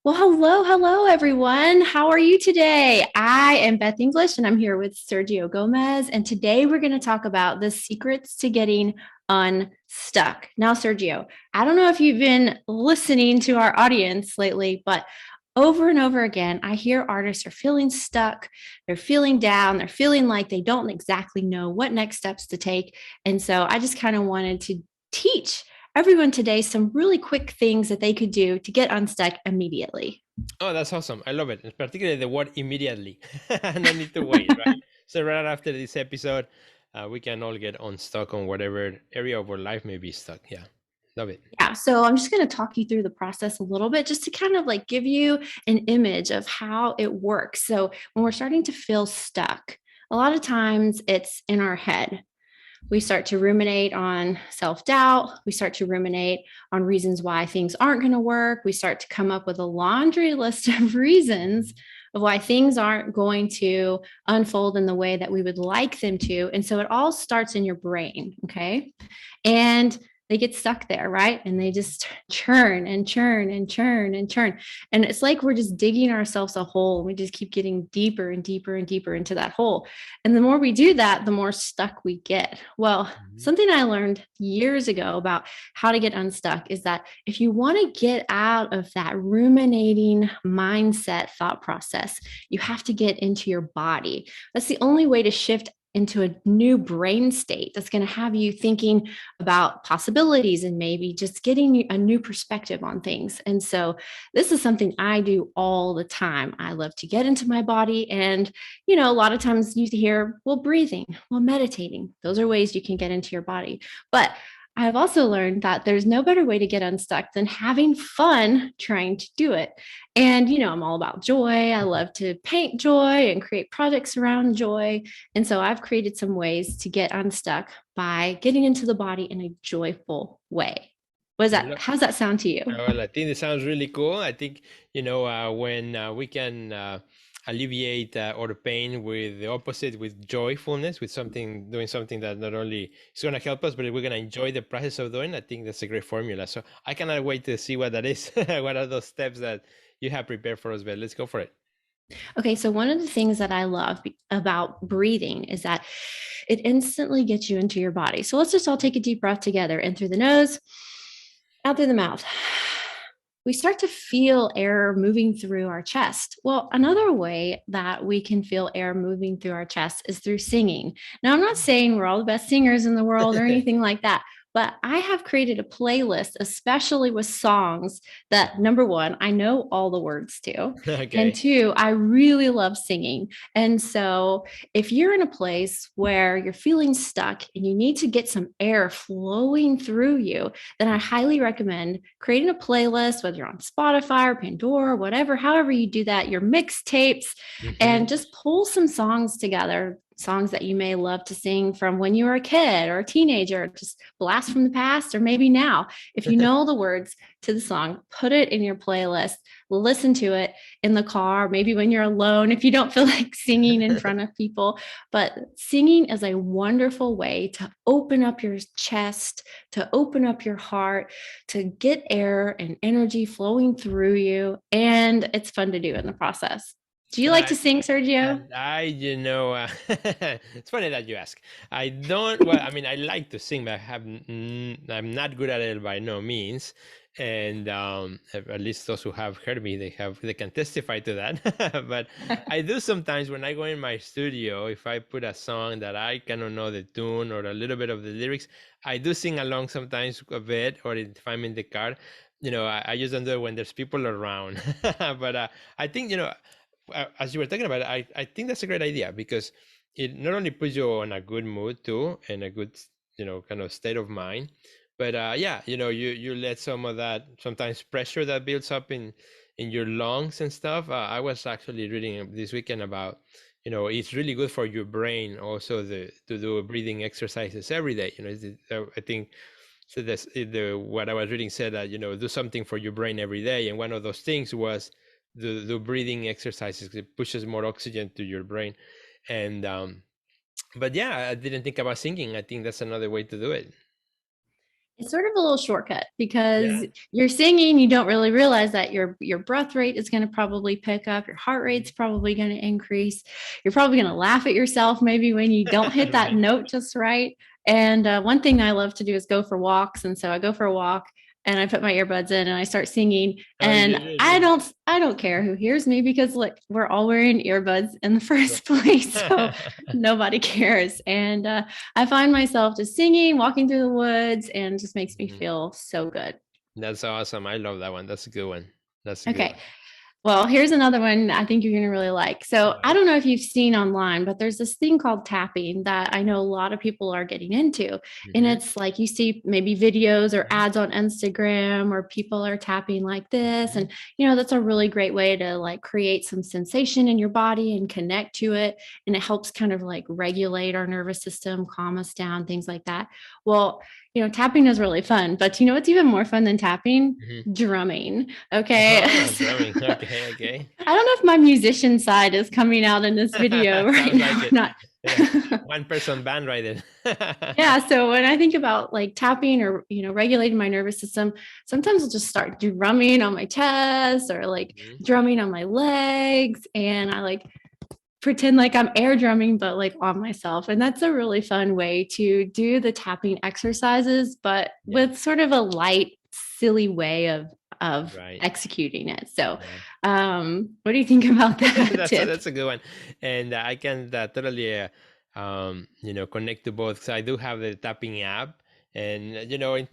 Well, hello, everyone. How are you today? I am Beth English, and I'm here with Sergio Gomez. And today we're going to talk about the secrets to getting unstuck. Now, Sergio, I don't know if you've been listening to our audience lately, but over and over again, I hear artists are feeling stuck, they're feeling down, they're feeling like they don't exactly know what next steps to take. And so I just kind of wanted to teach everyone today some really quick things that they could do to get unstuck immediately. Oh, that's awesome. I love it. And particularly the word immediately. No need to wait, right? So right after this episode, we can all get unstuck on whatever area of our life may be stuck. Yeah. Love it. Yeah, so I'm just going to talk you through the process a little bit just to kind of like give you an image of how it works. So, when we're starting to feel stuck, a lot of times it's in our head. We start to ruminate on self doubt. We start to ruminate on reasons why things aren't going to work. We start to come up with a laundry list of reasons of why things aren't going to unfold in the way that we would like them to. And so it all starts in your brain. Okay. And they get stuck there, right? And they just churn and churn and churn and churn. And it's like we're just digging ourselves a hole. We just keep getting deeper and deeper and deeper into that hole. And the more we do that, the more stuck we get. Well, Mhm. something I learned years ago about how to get unstuck is that if you want to get out of that ruminating mindset thought process, you have to get into your body. That's the only way to shift into a new brain state that's going to have you thinking about possibilities and maybe just getting a new perspective on things. And so this is something I do all the time. I love to get into my body. And, a lot of times you hear, well, breathing, well, meditating. Those are ways you can get into your body. But I've also learned that there's no better way to get unstuck than having fun trying to do it. And, I'm all about joy. I love to paint joy and create projects around joy. And so I've created some ways to get unstuck by getting into the body in a joyful way. I love, How's that sound to you? well, I think it sounds really cool. I think, when we can alleviate our pain with the opposite, with joyfulness, with doing something that not only is going to help us, but we're going to enjoy the process of doing. I think that's a great formula. So I cannot wait to see what that is. What are those steps that you have prepared for us, but let's go for it. Okay, so one of the things that I love about breathing is that it instantly gets you into your body. So let's just all take a deep breath together in through the nose, out through the mouth. We start to feel air moving through our chest. Well, another way that we can feel air moving through our chest is through singing. Now, I'm not saying we're all the best singers in the world or anything like that, but I have created a playlist, especially with songs that, number one, I know all the words to, and Okay. two, I really love singing. And so, if you're in a place where you're feeling stuck and you need to get some air flowing through you, then I highly recommend creating a playlist, whether you're on Spotify or Pandora, whatever, however you do that, your mixtapes, and Hmm. just pull some songs together. Songs that you may love to sing from when you were a kid or a teenager, just blast from the past, or maybe now. If you know the words to the song, put it in your playlist, listen to it in the car, maybe when you're alone, if you don't feel like singing in front of people. But singing is a wonderful way to open up your chest, to open up your heart, to get air and energy flowing through you. And it's fun to do in the process. Do you like to I, sing, Sergio? and it's funny that you ask. I don't, well, I mean, I like to sing, but I'm not good at it by no means. And at least those who have heard me, they can testify to that. But I do sometimes when I go in my studio, if I put a song that I cannot know the tune or a little bit of the lyrics, I do sing along sometimes a bit, or if I'm in the car. I just don't do it when there's people around. But I think, as you were talking about it, I think that's a great idea because it not only puts you on a good mood too and a good, kind of state of mind, but yeah, you let some of that sometimes pressure that builds up in your lungs and stuff. I was actually reading this weekend about, it's really good for your brain also to do breathing exercises every day. I think so what I was reading said that, do something for your brain every day, and one of those things was the breathing exercises. 'Cause it pushes more oxygen to your brain, and but yeah, I didn't think about singing. I think that's another way to do it. It's sort of a little shortcut because Yeah. you're singing, you don't really realize that your breath rate is going to probably pick up, your heart rate's Mhm. probably going to increase. You're probably going to laugh at yourself maybe when you don't hit that Right. note just right. And one thing I love to do is go for walks, and so I go for a walk and I put my earbuds in and I start singing, Oh, you and did. I don't care who hears me because like we're all wearing earbuds in the first place, so nobody cares. And I find myself just singing, walking through the woods, and it just makes me Mhm. feel so good. That's awesome. I love that one. That's a good one. That's a good Okay. one. Well, here's another one I think you're going to really like. All So, I right. don't know if you've seen online, but there's this thing called tapping that I know a lot of people are getting into. And Mm-hmm. it's like you see maybe videos or Mm-hmm. ads on Instagram or people are tapping like this. Mm-hmm. And, that's a really great way to like create some sensation in your body and connect to it. And it helps kind of like regulate our nervous system, calm us down, things like that. Well, tapping is really fun, but what's even more fun than tapping? Mm-hmm. Drumming. Okay. Oh, So, drumming. Okay, okay. I don't know if my musician side is coming out in this video right Sounds like now or it. not. Yeah. One person band right there. Yeah, so when I think about like tapping or regulating my nervous system, sometimes I'll just start drumming on my chest or like Mhm. drumming on my legs, and I like pretend like I'm air drumming but like on myself. And that's a really fun way to do the tapping exercises, but Yeah, with sort of a light, silly way of right. executing it. So, Yeah. what do you think about that That's a, tip? that's a good one, and I can totally connect to both. So I do have the tapping app, and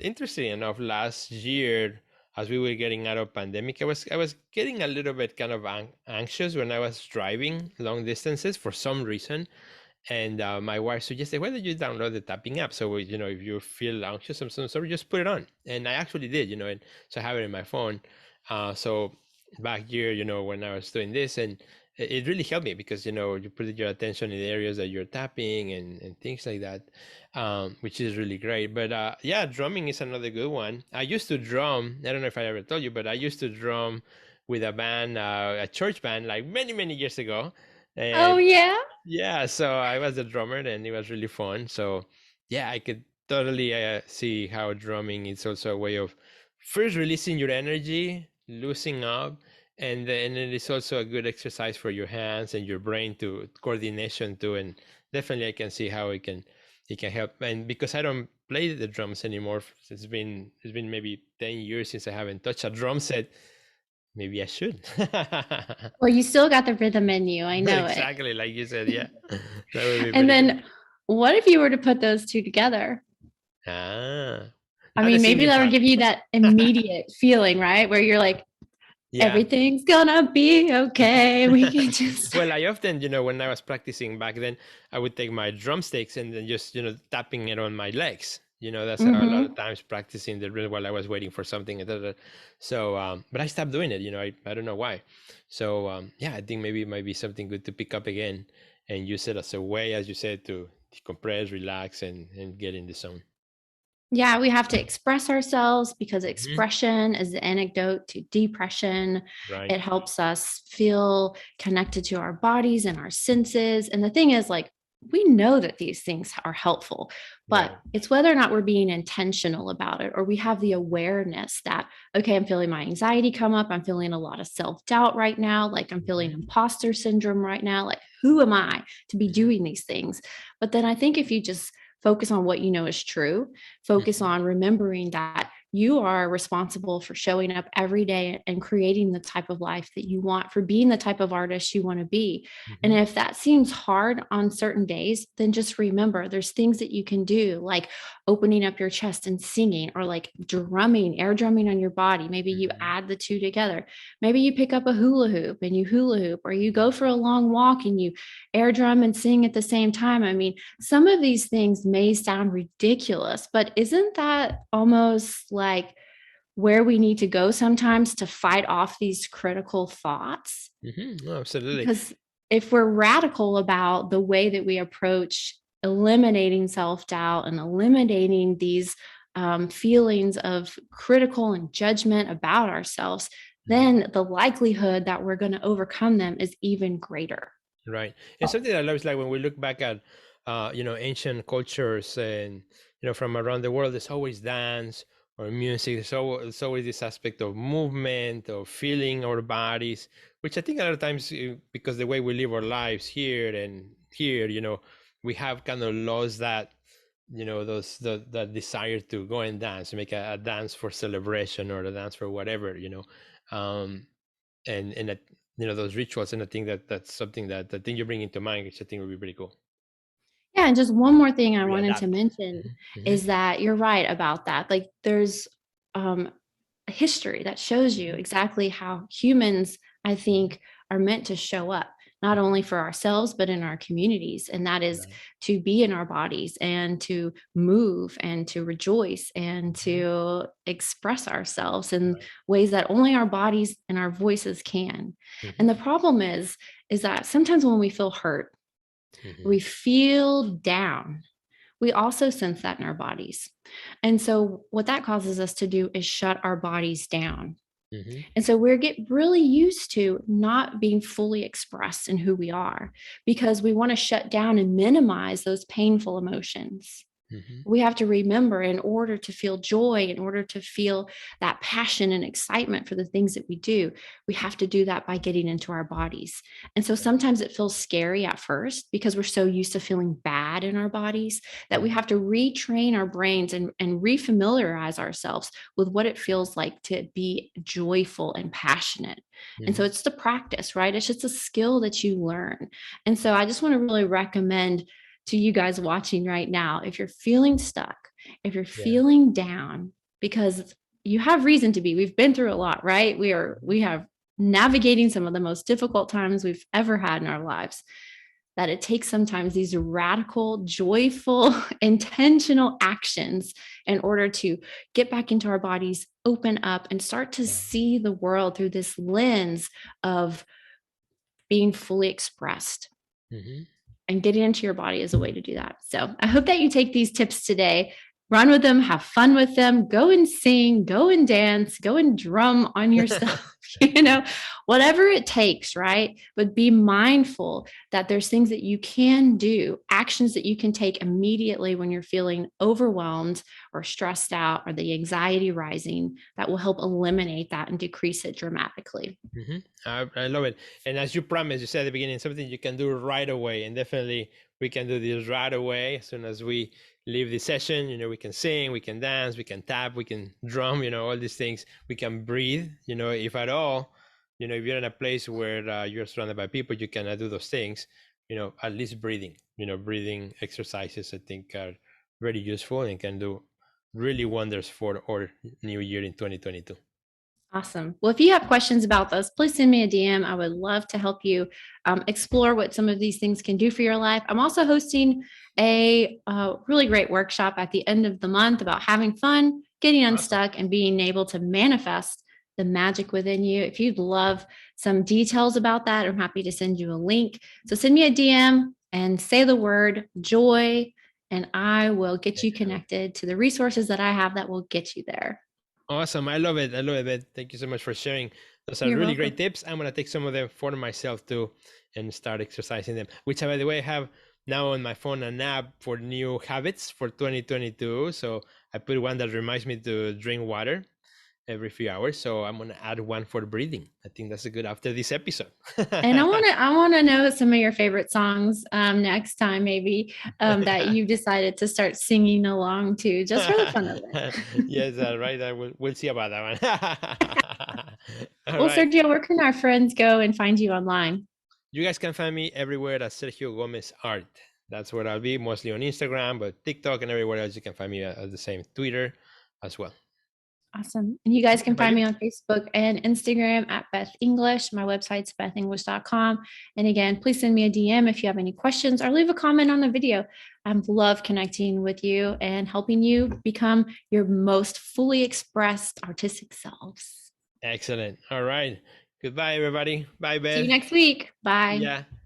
interesting enough, last year as we were getting out of pandemic, I was getting a little bit kind of anxious when I was driving long distances for some reason. And my wife suggested, why don't you download the tapping app? So, if you feel anxious, I'm so sorry, just put it on. And I actually did, and so I have it in my phone. So back here, when I was doing this, and it really helped me because, you put your attention in the areas that you're tapping and things like that, which is really great. But yeah, drumming is another good one. I used to drum. I don't know if I ever told you, but I used to drum with a band, a church band, like many, many years ago. Oh And yeah. yeah, so I was the drummer and it was really fun. So yeah, I could totally see how drumming is also a way of first releasing your energy, loosening up, and then it is also a good exercise for your hands and your brain to coordination too. And definitely I can see how it can help. And because I don't play the drums anymore, it's been maybe 10 years since I haven't touched a drum set. Maybe I should. Well, you still got the rhythm in you. I know it. Exactly, like you said, yeah. That would be And pretty good. then what if you were to put those two together? Ah, I not the mean, maybe singing that would part. give you that immediate feeling, right? Where you're like, Yeah. everything's gonna be okay. We can just. Well, I often, when I was practicing back then, I would take my drumsticks and then just, tapping it on my legs. That's how a lot of Mhm. times practicing the rhythm while I was waiting for something. So, but I stopped doing it. I don't know why. So, yeah, I think maybe it might be something good to pick up again and use it as a way, as you said, to decompress, relax, and get in the zone. Yeah, we have to express ourselves because Hmm. expression is the antidote to depression. Right. It helps us feel connected to our bodies and our senses. And the thing is, like, we know that these things are helpful, but Right. it's whether or not we're being intentional about it or we have the awareness that, okay, I'm feeling my anxiety come up. I'm feeling a lot of self doubt right now. Like, I'm feeling Hmm. imposter syndrome right now. Like, who am I to be Hmm. doing these things? But then I think if you just focus on what you know is true, focus Hmm. on remembering that you are responsible for showing up every day and creating the type of life that you want, for being the type of artist you want to be. And Hmm. if that seems hard on certain days, then just remember there's things that you can do, like opening up your chest and singing, or like drumming, air drumming on your body. Maybe you Hmm. add the two together. Maybe you pick up a hula hoop and you hula hoop, or you go Hmm. for a long walk and you air drum and sing at the same time. I mean, some of these things may sound ridiculous, but isn't that almost like where we need to go sometimes to fight off these critical thoughts? Hmm. Oh, absolutely. Because if we're radical about the way that we approach eliminating self doubt and eliminating these feelings of critical and judgment about ourselves, Mhm. then the likelihood that we're going to overcome them is even greater. Right. And something that I love is like when we look back at, ancient cultures and, from around the world, there's always dance or music. So it's always this aspect of movement, of feeling our bodies, which I think a lot of times, because the way we live our lives here and here, we have kind of lost that, that desire to go and dance, make a dance for celebration or a dance for whatever, um, and those rituals. And I think that's something that the thing you bring into mind, which I think would be pretty cool. Yeah, and just one more thing I wanted to Readapt. mention Hmm. is that you're right about that. Like there's a history that shows you Hmm. exactly how humans, I think, are meant to show up, not only for ourselves, but in our communities. And that is Right. to be in our bodies and to move and to rejoice and Hmm. to express ourselves in Right. ways that only our bodies and our voices can. Hmm. And the problem is that sometimes when we feel hurt, Hmm. we feel down, we also sense that in our bodies. And so what that causes us to do is shut our bodies down. Hmm. And so we get really used to not being fully expressed in who we are because we want to shut down and minimize those painful emotions. Hmm. We have to remember, in order to feel joy, in order to feel that passion and excitement for the things that we do, we have to do that by getting into our bodies. And so sometimes it feels scary at first because we're so used to feeling bad in our bodies that we Hmm. have to retrain our brains and refamiliarize ourselves with what it feels like to be joyful and passionate. And so Hmm. it's the practice, right? It's just a skill that you learn. And so I just want to really recommend to you guys watching right now, if you're feeling stuck, if you're Yeah. feeling down, because you have reason to be. We've been through a lot, right? We have navigating some of the most difficult times we've ever had in our lives. That it takes sometimes these radical, joyful, intentional actions in order to get back into our bodies, open up, and start to Yeah. see the world through this lens of being fully expressed, Hmm. and getting into your body is a way to do that. So I hope that you take these tips today, run with them, have fun with them, go and sing, go and dance, go and drum on yourself, you know, whatever it takes, right? But be mindful that there's things that you can do, actions that you can take immediately when you're feeling overwhelmed or stressed out or the anxiety rising that will help eliminate that and decrease it dramatically. Hmm. I love it. And as you promised, you said at the beginning, something you can do right away. And definitely we can do this right away. As soon as we leave the session, we can sing, we can dance, we can tap, we can drum, all these things. We can breathe, if at all, if you're in a place where you're surrounded by people, you cannot do those things, at least breathing, breathing exercises, I think are very useful and can do really wonders for our new year in 2022. Awesome. Well, if you have questions about those, please send me a DM. I would love to help you explore what some of these things can do for your life. I'm also hosting a really great workshop at the end of the month about having fun, getting Awesome. unstuck, and being able to manifest the magic within you. If you'd love some details about that, I'm happy to send you a link. So send me a DM and say the word joy, and I will get you Excellent. connected to the resources that I have that will get you there. Awesome. I love it. I love it. Thank you so much for sharing. Those are You're really welcome. great tips. I'm going to take some of them for myself too and start exercising them, which, by the way, I have now on my phone an app for new habits for 2022. So I put one that reminds me to drink water every few hours. So I'm going to add one for breathing. I think that's a good after this episode. And I want to know some of your favorite songs next time, maybe that you've decided to start singing along to, just for the fun of it. Yes, right. We'll see about that one. All Well, right. Sergio, where can our friends go and find you online? You guys can find me everywhere at Sergio Gomez Art. That's where I'll be, mostly on Instagram, but TikTok and everywhere else you can find me at the same, Twitter as well. Awesome. And you guys How can about find you? me on Facebook and Instagram at Beth English. My website's bethenglish.com. And again, please send me a DM if you have any questions or leave a comment on the video. I love connecting with you and helping you become your most fully expressed artistic selves. Excellent. All right. Goodbye, everybody. Bye, See you Beth. next week. Bye. Yeah.